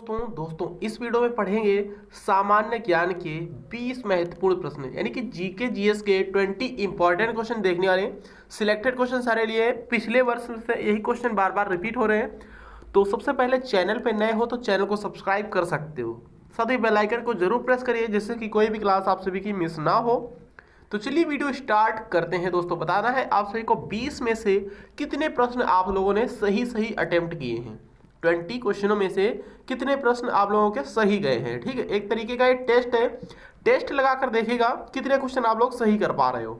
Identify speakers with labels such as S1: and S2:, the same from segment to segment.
S1: दोस्तों इस वीडियो में पढ़ेंगे सामान्य ज्ञान के 20 महत्वपूर्ण प्रश्न, यानी कि जीके जीएस के 20 इंपॉर्टेंट क्वेश्चन देखने वाले हैं। सिलेक्टेड क्वेश्चन सारे लिए पिछले वर्ष से यही क्वेश्चन बार बार रिपीट हो रहे हैं। तो सबसे पहले चैनल पे नए हो तो चैनल को सब्सक्राइब कर सकते हो, साथ ही बेल आइकन को जरूर प्रेस करिए जिससे कि कोई भी क्लास आप सभी की मिस ना हो। तो चलिए वीडियो स्टार्ट करते हैं। दोस्तों बताना है आप सभी को 20 में से कितने प्रश्न आप लोगों ने सही अटेम्प्ट किए हैं। 20 क्वेश्चनों में से कितने प्रश्न आप लोगों के सही गए हैं। ठीक है, एक तरीके का ये टेस्ट है, टेस्ट लगाकर देखिएगा कितने क्वेश्चन आप लोग सही कर पा रहे हो।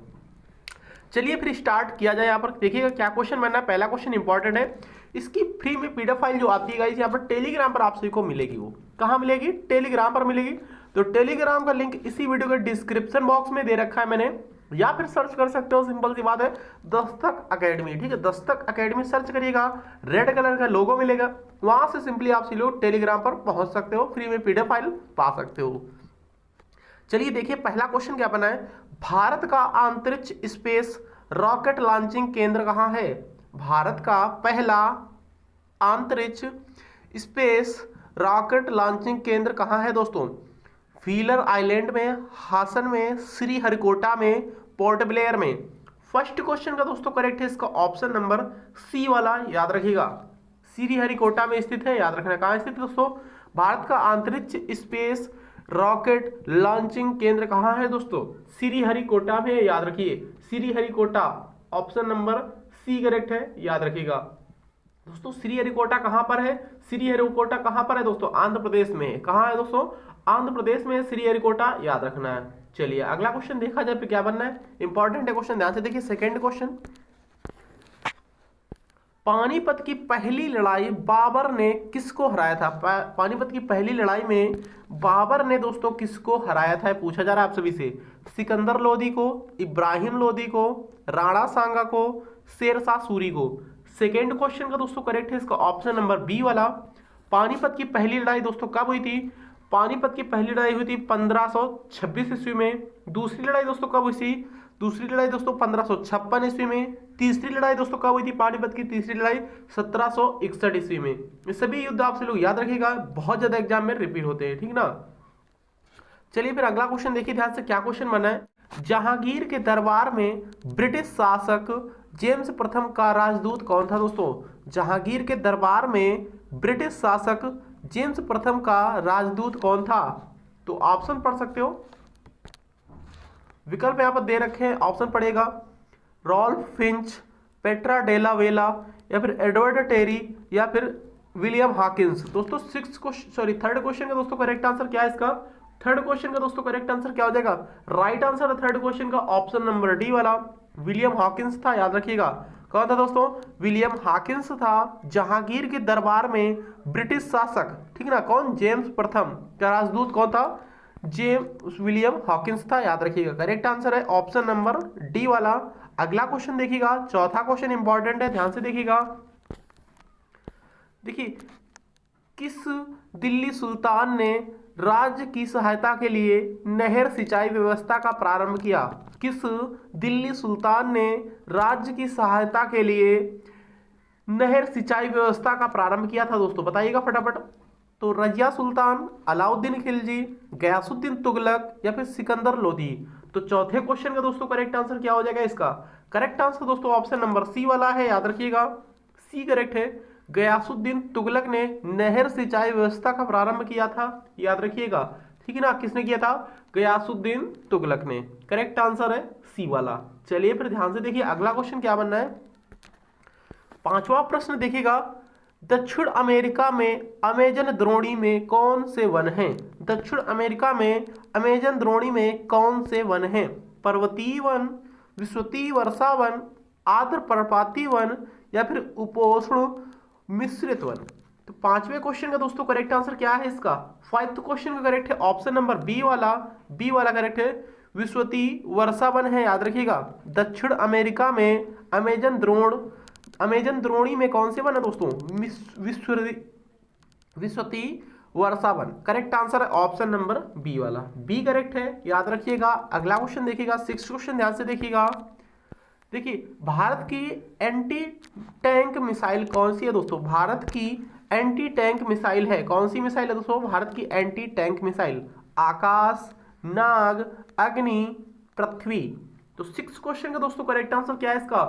S1: चलिए फिर स्टार्ट किया जाए। यहाँ पर देखिएगा क्या क्वेश्चन बनना है। पहला क्वेश्चन इंपॉर्टेंट है, इसकी फ्री में पीडीएफ फाइल जो आती है गाइस यहाँ पर टेलीग्राम पर आप सभी को मिलेगी। वो कहाँ मिलेगी? टेलीग्राम पर मिलेगी। तो टेलीग्राम का लिंक इसी वीडियो के डिस्क्रिप्शन बॉक्स में दे रखा है मैंने, या फिर सर्च कर सकते हो, सिंपल सी बात है, दस्तक अकेडमी। ठीक है, दस्तक अकेडमी सर्च करिएगा, रेड कलर का लोगो मिलेगा, वहां से सिंपली आप सभी लोग टेलीग्राम पर पहुंच सकते हो, फ्री में पीडीएफ फाइल पा सकते हो। चलिए देखिए पहला क्वेश्चन क्या बना है। भारत का अंतरिक्ष स्पेस रॉकेट लॉन्चिंग केंद्र कहाँ है? भारत का पहला अंतरिक्ष स्पेस रॉकेट लॉन्चिंग केंद्र कहाँ है दोस्तों? व्हीलर आइलैंड में, हासन में, श्रीहरिकोटा में, पोर्ट ब्लेयर में। फर्स्ट क्वेश्चन का दोस्तों करेक्ट है इसका ऑप्शन नंबर सी वाला, याद रखिएगा। श्रीहरिकोटा में स्थित है, याद रखना कहाँ स्थित है दोस्तों? भारत का अंतरिक्ष स्पेस रॉकेट लॉन्चिंग केंद्र कहाँ है दोस्तों? श्रीहरिकोटा में, याद रखिए Sriharikota, option number C correct है, याद रखिएगा दोस्तों। श्रीहरिकोटा कहां पर है? श्रीहरिकोटा कहां पर है दोस्तों? आंध्र प्रदेश में। कहां है दोस्तों? आंध्र प्रदेश में श्रीहरिकोटा, याद रखना है। चलिए अगला क्वेश्चन देखा जाए क्या बनना है। इंपॉर्टेंट है क्वेश्चन, ध्यान से देखिए। सेकंड क्वेश्चन, पानीपत की पहली लड़ाई बाबर ने किसको हराया था? पानीपत की पहली लड़ाई में बाबर ने दोस्तों किसको हराया था, पूछा जा रहा है आप सभी से। सिकंदर लोदी को, इब्राहिम लोदी को, राणा सांगा को, शेरशाह सूरी को। सेकेंड क्वेश्चन का दोस्तों करेक्ट है इसका ऑप्शन नंबर बी वाला। पानीपत की पहली लड़ाई दोस्तों कब हुई थी? पानीपत की पहली लड़ाई हुई थी 1526 ईस्वी में। दूसरी लड़ाई दोस्तों कब हुई थी? दूसरी लड़ाई दोस्तों 1556 ईस्वी में। तीसरी लड़ाई दोस्तों कब हुई थी? पानीपत की तीसरी लड़ाई 1761 ईस्वी में। ये सभी युद्ध आपसे लोग याद रखिएगा, बहुत ज्यादा एग्जाम में रिपीट होते हैं, ठीक ना। चलिए फिर अगला क्वेश्चन देखिए ध्यान से, क्या क्वेश्चन बना है। जहांगीर के दरबार में ब्रिटिश शासक जेम्स प्रथम का राजदूत कौन था दोस्तों? जहांगीर के दरबार में ब्रिटिश शासक जेम्स प्रथम का राजदूत कौन था? तो ऑप्शन पढ़ सकते हो, विकल्प यहां पर दे रखे हैं। ऑप्शन पड़ेगा रॉल्फ फिंच, पेट्रा डेला वेला, या फिर एडवर्ड टेरी, या फिर विलियम हॉकिंस। दोस्तों थर्ड क्वेश्चन का दोस्तों करेक्ट आंसर क्या है इसका? थर्ड क्वेश्चन का दोस्तों करेक्ट आंसर क्या हो जाएगा? राइट आंसर थर्ड क्वेश्चन का ऑप्शन नंबर डी वाला, विलियम हॉकिंस था, याद रखिएगा। कौन था दोस्तों? विलियम हॉकिंस था। जहांगीर के दरबार में ब्रिटिश शासक, ठीक ना, कौन? जेम्स प्रथम का राजदूत कौन था? विलियम हॉकिंस था, याद रखिएगा। करेक्ट आंसर है ऑप्शन नंबर डी वाला। अगला क्वेश्चन देखिएगा, चौथा क्वेश्चन इंपॉर्टेंट है, ध्यान से देखिएगा। देखिए, किस दिल्ली सुल्तान ने राज्य की सहायता के लिए नहर सिंचाई व्यवस्था का प्रारंभ किया? किस दिल्ली सुल्तान ने राज्य की सहायता के लिए नहर सिंचाई व्यवस्था का प्रारंभ किया था दोस्तों? बताइएगा फटाफट। तो रजिया सुल्तान, अलाउद्दीन खिलजी, गयासुद्दीन तुगलक, या फिर सिकंदर लोदी। तो चौथे क्वेश्चन का दोस्तों करेक्ट आंसर क्या हो जाएगा इसका? करेक्ट आंसर दोस्तों ऑप्शन नंबर सी वाला है, याद रखिएगा, सी करेक्ट है। गयासुद्दीन तुगलक ने नहर सिंचाई व्यवस्था का प्रारंभ किया था, याद रखिएगा, ठीक है ना। किसने किया था? गयासुद्दीन तुगलक ने। करेक्ट आंसर है सी वाला। चलिए फिर ध्यान से देखिए अगला क्वेश्चन क्या बनना है। पांचवा प्रश्न देखिएगा, दक्षिण अमेरिका में अमेजन द्रोणी में कौन से वन हैं? दक्षिण अमेरिका में अमेजन द्रोणी में कौन से वन हैं? पर्वतीय वन, विश्वतीय वर्षा वन, आर्द्र पर्वतीय वन, या फिर उपोष्ण मिश्रित वन। तो पांचवें क्वेश्चन का दोस्तों करेक्ट आंसर क्या है इसका? फाइव क्वेश्चन का करेक्ट है ऑप्शन नंबर बी वाला, बी वाला करेक्ट है, विश्वतीय वर्षा वन है, याद रखिएगा। दक्षिण अमेरिका में अमेजन द्रोणी में कौन से वन है दोस्तों? विश्वतीय वर्षा वन। करेक्ट आंसर है ऑप्शन नंबर बी वाला, बी करेक्ट है, याद रखिएगा। अगला क्वेश्चन देखिएगा, सिक्स क्वेश्चन, ध्यान से देखिएगा। देखिए, भारत की एंटी टैंक मिसाइल कौन सी है दोस्तों? भारत की एंटी टैंक मिसाइल है? कौन सी मिसाइल है दोस्तों? भारत की एंटी टैंक मिसाइल। आकाश, नाग, अग्नि, पृथ्वी। तो 6 क्वेश्चन का दोस्तों करेक्ट आंसर क्या है इसका?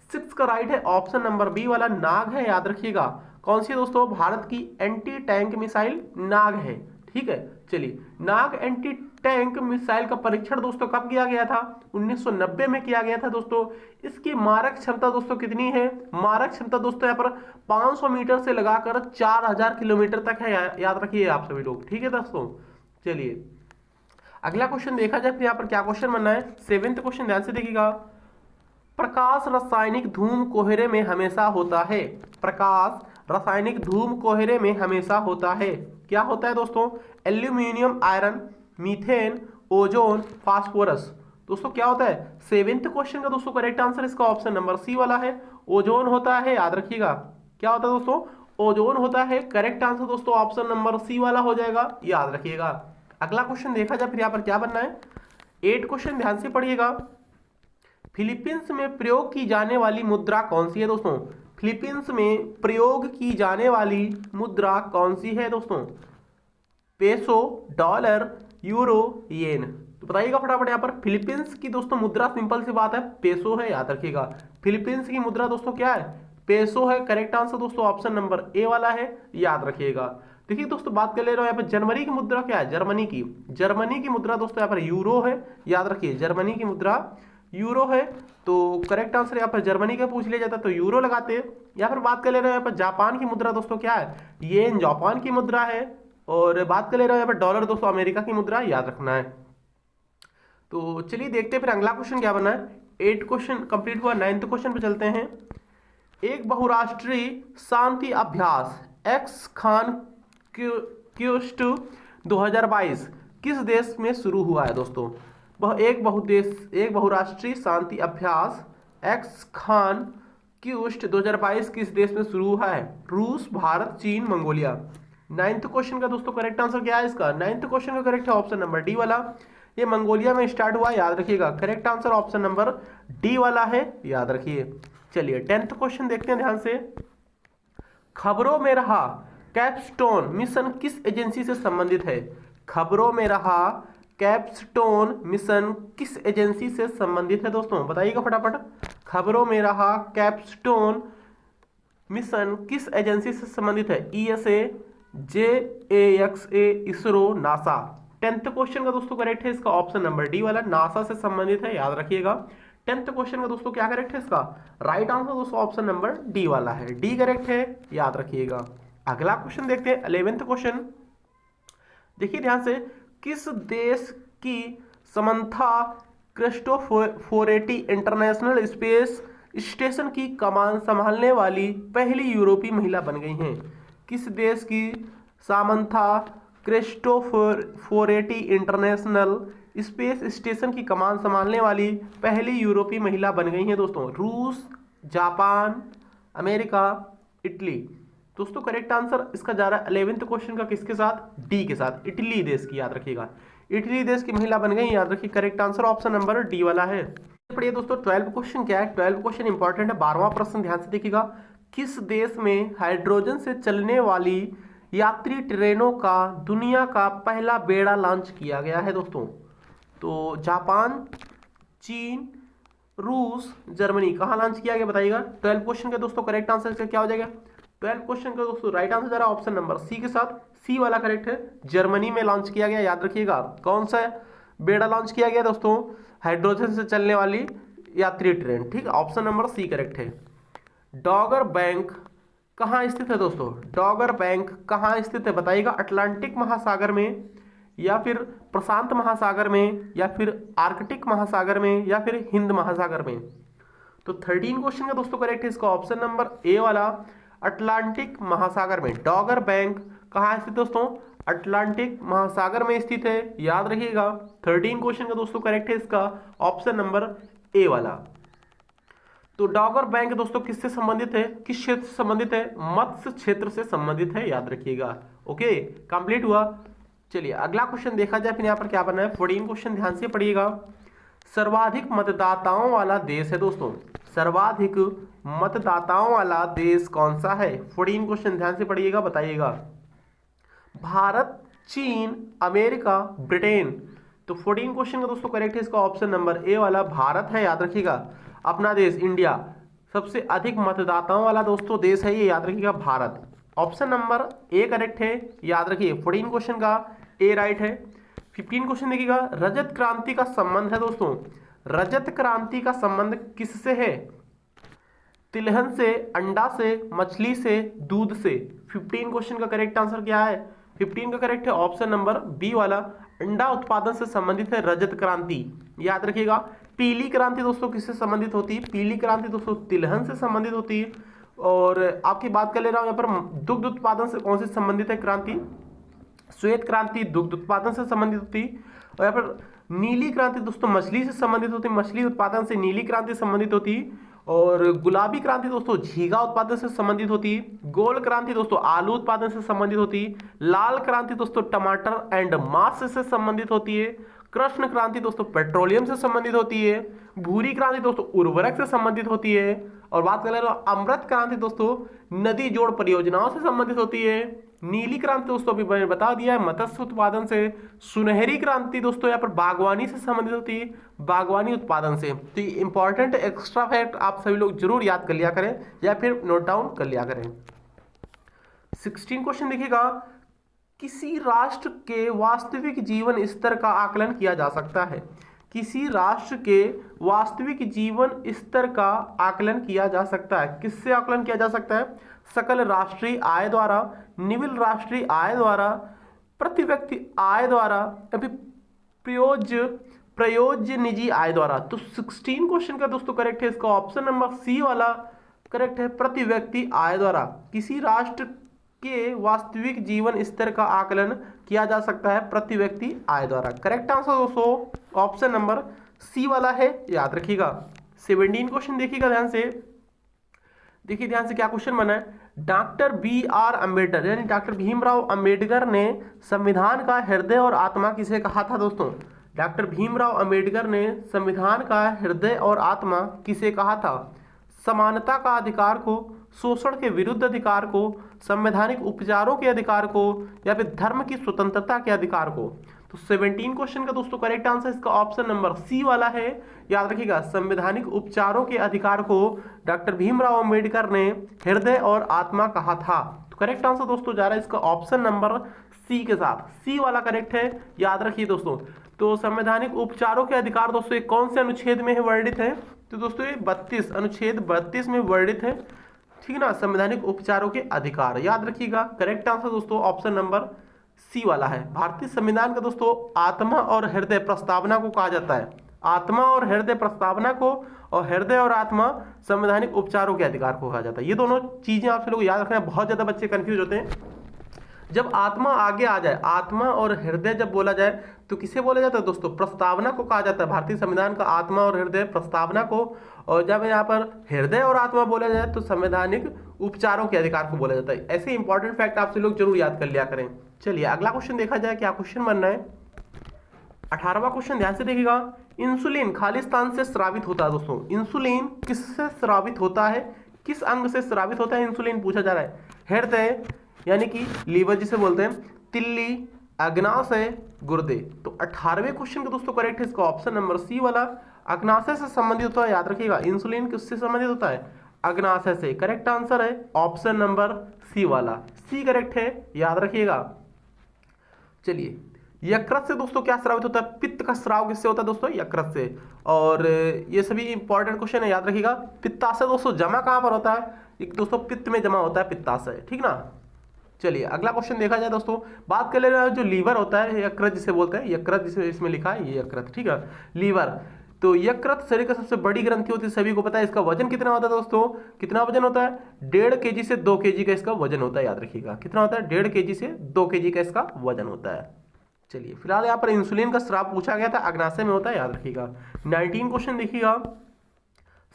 S1: 6 का राइट है ऑप्शन नंबर बी वाला, नाग है, याद रखिएगा। कौन सी है दोस्तों? भारत की एंटी टैंक मिसाइल नाग है। ठीक है, चलिए, नाग एंटी टैंक मिसाइल का परीक्षण दोस्तों कब किया गया था? 1990 में किया गया था दोस्तों। इसकी मारक क्षमता दोस्तों कितनी है? मारक क्षमता दोस्तों यहाँ पर 500 मीटर से लगाकर 4000 किलोमीटर तक है, याद रखिए आप सभी लोग। ठीक है दोस्तों, चलिए अगला क्वेश्चन देखा जाए। फिर यहाँ पर क्या क्वेश्चन बनना है? 7th क्वेश्चन, ध्यान से देखिएगा। प्रकाश रासायनिक धूम कोहरे में हमेशा होता है। प्रकाश रासायनिक धूम कोहरे में हमेशा होता है। क्या होता है दोस्तों? Aluminium, iron, methane, ozone, phosphorus. दोस्तों क्या होता है? 7th क्वेश्चन का दोस्तों करेक्ट आंसर इसका ऑप्शन नंबर सी वाला है, ओजोन होता है, याद रखिएगा। क्या होता है दोस्तों? ओजोन होता है। करेक्ट आंसर दोस्तों ऑप्शन नंबर सी वाला हो जाएगा, याद रखिएगा। अगला क्वेश्चन देखा जाए। फिर यहाँ पर क्या बनना है? 8 क्वेश्चन, ध्यान से पढ़िएगा। फिलीपींस में प्रयोग की जाने वाली मुद्रा कौन सी है दोस्तों? फिलीपींस में प्रयोग की जाने वाली मुद्रा कौन सी है दोस्तों? पेसो, डॉलर, यूरो, येन। तो बताइएगा फटाफट। यहाँ पर फिलीपींस की दोस्तों मुद्रा सिंपल सी बात है, पेसो है, याद रखिएगा। फिलीपींस की मुद्रा दोस्तों क्या है? पेसो है। करेक्ट आंसर दोस्तों ऑप्शन नंबर ए वाला है, याद रखिएगा। देखिए दोस्तों, बात कर ले रहा हूं यहाँ पर जनवरी की मुद्रा क्या है? जर्मनी की। जर्मनी की मुद्रा दोस्तों यहाँ पर यूरो है, याद रखिए। जर्मनी की मुद्रा यूरो है। तो करेक्ट आंसर यहाँ पर जर्मनी का पूछ लिया जाता है तो यूरो लगाते हैं। यहाँ पर बात कर ले रहे हैं यहाँ पर जापान की मुद्रा दोस्तों क्या है? येन जापान की मुद्रा है। और बात कर ले रहे हैं यहाँ पर डॉलर दोस्तों अमेरिका की मुद्रा, याद रखना है। तो चलिए देखते हैं फिर अगला क्वेश्चन क्या बना है। 8 क्वेश्चन कंप्लीट हुआ, 9th क्वेश्चन पे चलते हैं। एक बहुराष्ट्रीय शांति अभ्यास एक्स खान क्यूस्ट 2022 किस देश में शुरू हुआ है दोस्तों? वह एक बहुराष्ट्रीय शांति अभ्यास एक्स खान क्यूस्ट 2022 किस देश में शुरू हुआ है? रूस, भारत, चीन, मंगोलिया। 9th क्वेश्चन का दोस्तों करेक्ट आंसर क्या है इसका? 9th क्वेश्चन का करेक्ट है ऑप्शन नंबर डी वाला। ये मंगोलिया में स्टार्ट हुआ, याद रखिएगा। Correct answer option number D वाला है, याद रखिए। चलिए 10th क्वेश्चन देखते हैं ध्यान से। खबरों में रहा कैपस्टोन मिशन किस एजेंसी से संबंधित है? खबरों में रहा कैपस्टोन मिशन किस एजेंसी से संबंधित है दोस्तों? बताइएगा फटाफट। खबरों में रहा कैपस्टोन मिशन किस एजेंसी से संबंधित है? ESA, JXA, ISRO, NASA. 10th question का दोस्तों करेक्ट है इसका ऑप्शन नंबर डी वाला, नासा से संबंधित है, याद रखिएगा। 10th क्वेश्चन का दोस्तों क्या करेक्ट है इसका? राइट आंसर दोस्तों ऑप्शन नंबर डी वाला है, डी करेक्ट है, याद रखिएगा। अगला क्वेश्चन देखते हैं 11th क्वेश्चन। देखिए ध्यान से। किस देश की Samantha Cristoforetti international space station की कमान संभालने वाली पहली यूरोपीय महिला बन गई हैं? किस देश की Samantha Cristoforetti international space station की कमान संभालने वाली पहली यूरोपीय महिला बन गई हैं दोस्तों? रूस, जापान, अमेरिका, इटली। दोस्तों करेक्ट आंसर इसका जा रहा है 11th क्वेश्चन का किसके साथ? डी के साथ, इटली देश की, याद रखिएगा। इटली देश की महिला बन गई, याद रखिए। Correct answer option number D वाला है। पढ़िए दोस्तों 12th क्वेश्चन क्या है? 12th क्वेश्चन इंपॉर्टेंट है। 12वां प्रश्न ध्यान से देखिएगा। किस देश में हाइड्रोजन से चलने वाली यात्री ट्रेनों का दुनिया का पहला बेड़ा लॉन्च किया गया है दोस्तों? तो जापान, चीन, रूस, जर्मनी। कहाँ लॉन्च किया गया बताइएगा। 12 क्वेश्चन का दोस्तों करेक्ट आंसर इसका क्या हो जाएगा? 12 क्वेश्चन का दोस्तों राइट आंसर जरा ऑप्शन नंबर सी के साथ, सी वाला करेक्ट है। जर्मनी में लॉन्च किया गया, याद रखिएगा। कौन सा बेड़ा लॉन्च किया गया दोस्तों? हाइड्रोजन से चलने वाली यात्री ट्रेन, ठीक है। ऑप्शन नंबर सी करेक्ट है। डॉगर बैंक कहाँ स्थित है दोस्तों? डॉगर बैंक कहाँ स्थित है बताइएगा। अटलांटिक महासागर में, या फिर प्रशांत महासागर में, या फिर आर्कटिक महासागर में, या फिर हिंद महासागर में? तो 13 क्वेश्चन का दोस्तों करेक्ट है इसका ऑप्शन नंबर ए वाला, अटलांटिक महासागर में। डॉगर बैंक कहाँ स्थित दोस्तों? अटलांटिक महासागर में स्थित है, याद रखिएगा। 13 क्वेश्चन का दोस्तों करेक्ट है इसका ऑप्शन नंबर ए वाला। तो डॉगर बैंक दोस्तों किससे संबंधित है? किस क्षेत्र से संबंधित है? मत्स्य क्षेत्र से संबंधित है, याद रखिएगा। ओके, कंप्लीट हुआ। चलिए अगला क्वेश्चन देखा जाए। फिर यहाँ पर क्या बना है? 14 क्वेश्चन ध्यान से पढ़िएगा। सर्वाधिक मतदाताओं वाला देश है दोस्तों, सर्वाधिक मतदाताओं वाला देश कौन सा है? 14 क्वेश्चन ध्यान से पढ़िएगा, बताइएगा। भारत, चीन, अमेरिका, ब्रिटेन। तो 14 क्वेश्चन का दोस्तों करेक्ट है इसका ऑप्शन नंबर ए वाला भारत है, याद रखिएगा। अपना देश इंडिया सबसे अधिक मतदाताओं वाला दोस्तों देश है, ये याद रखिएगा Bharat. Option number A correct है, याद रखिए। 14 क्वेश्चन का ए राइट है। 15 क्वेश्चन देखिएगा, रजत क्रांति का संबंध है दोस्तों, रजत क्रांति का संबंध किससे है? तिलहन से, अंडा से, मछली से, दूध से। 15 क्वेश्चन का करेक्ट आंसर क्या है? 15 का करेक्ट है ऑप्शन नंबर बी वाला, अंडा उत्पादन से संबंधित है रजत क्रांति, याद रखिएगा। पीली क्रांति दोस्तों किससे संबंधित होती है? पीली क्रांति दोस्तों तिलहन से संबंधित होती है। और आपकी बात कर ले रहा हूं यहाँ पर दुग्ध उत्पादन से कौन से संबंधित है क्रांति? श्वेत क्रांति दुग्ध उत्पादन से संबंधित होती है। और यहाँ पर नीली क्रांति दोस्तों मछली से संबंधित होती है, मछली उत्पादन से नीली क्रांति संबंधित होती है। और गुलाबी क्रांति दोस्तों झींगा उत्पादन से संबंधित होती है। गोल क्रांति दोस्तों आलू उत्पादन से संबंधित होती है। लाल क्रांति दोस्तों टमाटर एंड मांस से संबंधित होती है। कृष्ण क्रांति दोस्तों पेट्रोलियम से संबंधित होती है। भूरी क्रांति दोस्तों उर्वरक से संबंधित होती है। और बात कर रहे हैं अमृत क्रांति दोस्तों नदी जोड़ परियोजनाओं से संबंधित होती है। नीली क्रांति दोस्तों अभी मैंने बता दिया है मत्स्य उत्पादन से। सुनहरी क्रांति दोस्तों यहाँ पर बागवानी से संबंधित होती है, बागवानी उत्पादन से। तो ये इंपॉर्टेंट एक्स्ट्रा फैक्ट आप सभी लोग जरूर याद कर लिया करें या फिर नोट डाउन कर लिया करें। 16 क्वेश्चन देखिएगा, किसी राष्ट्र के वास्तविक जीवन स्तर का आकलन किया जा सकता है? किसी राष्ट्र के वास्तविक जीवन स्तर का आकलन किया जा सकता है, किससे आकलन किया जा सकता है? सकल राष्ट्रीय आय द्वारा, निविल राष्ट्रीय आय द्वारा, प्रति व्यक्ति आय द्वारा, अभी प्रयोज्य निजी आय द्वारा। तो 16 क्वेश्चन का दोस्तों करेक्ट है इसका ऑप्शन नंबर सी वाला करेक्ट है, प्रति व्यक्ति आय द्वारा। किसी राष्ट्र के वास्तविक जीवन स्तर का आकलन किया जा सकता है प्रति व्यक्ति आय द्वारा। करेक्ट आंसर दोस्तों ऑप्शन नंबर सी वाला है, याद रखिएगा। 17 क्वेश्चन देखिएगा ध्यान से, देखिए ध्यान से क्या क्वेश्चन बना है। डॉक्टर BR अम्बेडकर यानी डॉक्टर भीमराव अंबेडकर ने संविधान का हृदय और आत्मा किसे कहा था दोस्तों? डॉक्टर भीमराव अंबेडकर ने संविधान का हृदय और आत्मा किसे कहा था? समानता का अधिकार को, शोषण के विरुद्ध अधिकार को, संवैधानिक उपचारों के अधिकार को, या फिर धर्म की स्वतंत्रता के अधिकार को। तो 17 क्वेश्चन का दोस्तों करेक्ट आंसर इसका ऑप्शन नंबर सी वाला है, याद रखिएगा। संवैधानिक उपचारों के अधिकार को डॉक्टर भीमराव अंबेडकर ने हृदय और आत्मा कहा था। तो करेक्ट आंसर दोस्तों जा रहा है इसका ऑप्शन नंबर सी के साथ, सी वाला करेक्ट है, याद रखिए दोस्तों। तो संवैधानिक उपचारों के अधिकार दोस्तों कौन से अनुच्छेद में वर्णित है? तो दोस्तों ये 32 अनुच्छेद 32 में वर्णित है, ठीक ना। संवैधानिक उपचारों के अधिकार याद रखिएगा। करेक्ट आंसर दोस्तों ऑप्शन नंबर सी वाला है। भारतीय संविधान का दोस्तों आत्मा और हृदय प्रस्तावना को कहा जाता है, आत्मा और हृदय प्रस्तावना को, और हृदय और आत्मा संवैधानिक उपचारों के अधिकार को कहा जाता है। ये दोनों चीजें आप लोग याद रखना, बहुत ज्यादा बच्चे कंफ्यूज होते हैं। जब आत्मा आगे आ जाए, आत्मा और हृदय जब बोला जाए तो किसे बोला जाता है दोस्तों? प्रस्तावना को कहा जाता है। भारतीय संविधान का आत्मा और हृदय प्रस्तावना को, और जब यहाँ पर हृदय और आत्मा बोला जाए तो संवैधानिक उपचारों के अधिकार को बोला जाता है। ऐसे इंपॉर्टेंट फैक्ट आपसे लोग जरूर याद कर लिया करें। चलिए अगला क्वेश्चन देखा जाए, क्या क्वेश्चन बनना है। 18वां क्वेश्चन ध्यान से देखिएगा। इंसुलिन खालिस्तान से स्रावित होता है दोस्तों। इंसुलिन किससे स्रावित होता है? किस अंग से स्रावित होता है इंसुलिन पूछा जा रहा है। हृदय यानी कि लीवर जिसे बोलते हैं, तिल्ली, अग्नाशय, गुर्दे। तो 18वें क्वेश्चन का दोस्तों करेक्ट है इसका ऑप्शन नंबर सी वाला, अग्नाशय से संबंधित होता है, याद रखिएगा। इंसुलिन किससे संबंधित होता है? अग्नाशय से। करेक्ट आंसर है ऑप्शन नंबर सी वाला, सी करेक्ट है, याद रखिएगा। चलिए यकृत से दोस्तों क्या स्रावित होता है? पित्त का स्राव किससे होता है दोस्तों? यकृत से। और ये सभी इंपॉर्टेंट क्वेश्चन है, याद रखिएगा। पित्ताशय दोस्तों जमा कहां पर होता है? एक दोस्तों पित्त में जमा होता है पित्ताशय, ठीक ना। चलिए अगला क्वेश्चन देखा जाए दोस्तों। बात कर ले रहे हैं जो लीवर होता है, यकृत जिसे बोलते हैं, यकृत जिसे इसमें लिखा है ये यकृत, ठीक है, लीवर। तो यकृत शरीर का सबसे बड़ी ग्रंथि होती है, सभी को पता है। इसका वजन कितना होता है दोस्तों? कितना वजन होता है? 1.5 kg से 2 kg का इसका वजन होता है, याद रखिएगा। कितना होता है? 1.5 kg से 2 kg का इसका वजन होता है। चलिए फिलहाल यहाँ पर इंसुलिन का स्राव पूछा गया था, अग्नाशय में होता है, याद रखिएगा। 19 क्वेश्चन देखिएगा।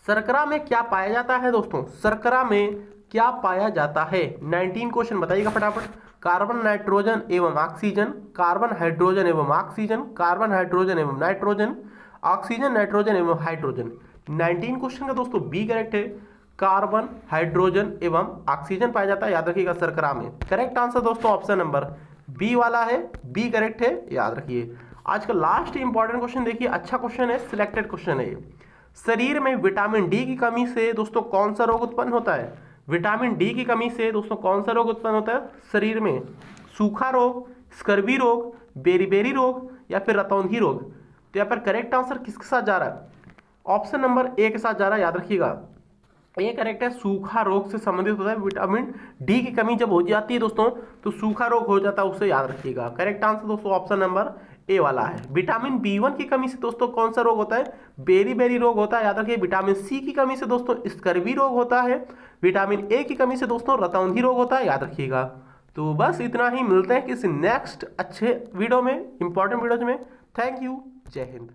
S1: शर्करा में क्या पाया जाता है दोस्तों? शर्करा में क्या पाया जाता है? 19 क्वेश्चन बताइएगा फटाफट। कार्बन, नाइट्रोजन एवं ऑक्सीजन, कार्बन, हाइड्रोजन एवं ऑक्सीजन, कार्बन, हाइड्रोजन एवं नाइट्रोजन, ऑक्सीजन, नाइट्रोजन एवं हाइड्रोजन। 19 क्वेश्चन का दोस्तों बी करेक्ट है। कार्बन, हाइड्रोजन एवं ऑक्सीजन पाया जाता है, याद रखिएगा शर्करा में। करेक्ट आंसर दोस्तों ऑप्शन नंबर बी वाला है, बी करेक्ट है, याद रखिए। आज का लास्ट इंपॉर्टेंट क्वेश्चन देखिए, अच्छा क्वेश्चन है, सिलेक्टेड क्वेश्चन है। शरीर में विटामिन डी की कमी से दोस्तों कौन सा रोग उत्पन्न होता है? विटामिन डी की कमी से दोस्तों कौन सा रोग उत्पन्न होता है शरीर में? सूखा रोग, स्कर्वी रोग, बेरीबेरी रोग या फिर रतौंधी रोग? तो यहाँ पर करेक्ट आंसर किसके साथ जा रहा है? ऑप्शन नंबर ए के साथ जा रहा है, याद रखिएगा। ये करेक्ट है, सूखा रोग से संबंधित होता है। विटामिन डी की कमी जब हो जाती है दोस्तों तो सूखा रोग हो जाता है, उसे याद रखिएगा। करेक्ट आंसर दोस्तों ऑप्शन नंबर ए वाला है। विटामिन बी1 की कमी से दोस्तों कौन सा रोग होता है? बेरी रोग होता है, याद रखिए। विटामिन सी की कमी से दोस्तों स्कर्वी रोग होता है। विटामिन ए की कमी से दोस्तों रतौंधी रोग होता है, याद रखिएगा। तो बस इतना ही, मिलते हैं किसी नेक्स्ट अच्छे वीडियो में, इंपॉर्टेंट वीडियोज में। थैंक यू, जय हिंद।